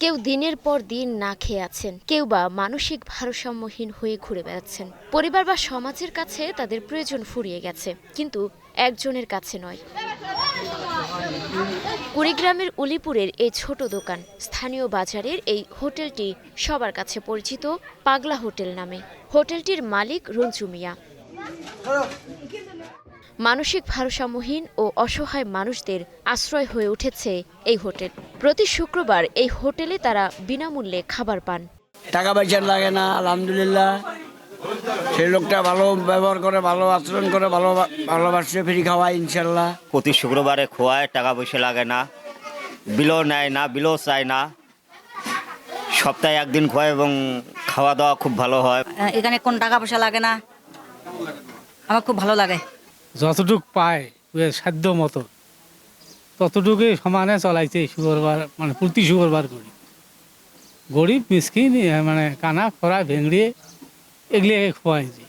কেউ দিনের পর দিন না খেয়ে আছেন, কেউ বা মানসিক ভারসাম্যহীন হয়ে ঘুরে বেড়াচ্ছেন। পরিবার বা সমাজের কাছে তাদের প্রয়োজন ফুরিয়ে গেছে, কিন্তু একজনের কাছে নয়। কুড়িগ্রামের উলিপুরের এই ছোট দোকান, স্থানীয় বাজারের এই হোটেলটি সবার কাছে পরিচিত পাগলা হোটেল নামে। হোটেলটির মালিক রঞ্জু মিয়া। মানসিক ভারসাম্যহীন ও অসহায় মানুষদের আশ্রয় হয়ে উঠেছে এই হোটেল। প্রতি শুক্রবার এই হোটেলে তারা বিনামূল্যে খাবার পান। টাকা পয়সা লাগে না, আলহামদুলিল্লাহ। সেই লোকটা ভালো ব্যবহার করে, ভালো আচরণ করে, ভালোবাসে, ফ্রি খাওয়ায় ইনশাল্লাহ। প্রতি শুক্রবারে খোয়ায়, টাকা পয়সা লাগে না, বিলও নেয় না, বিলও চায় না। সপ্তাহে একদিন খোয়ায় এবং খাওয়া দাওয়া খুব ভালো হয়। এখানে কোন টাকা পয়সা লাগে না, আমার খুব ভালো লাগে। যতটুক পায় সাধ্য মতো ততটুকুই সমানে চলাইছে শুক্রবার, মানে প্রতি শুক্রবার করি। গরিব মিসকিন মানে কানা খরা ভেঙড়িয়ে এগুলি খোয়াইছি।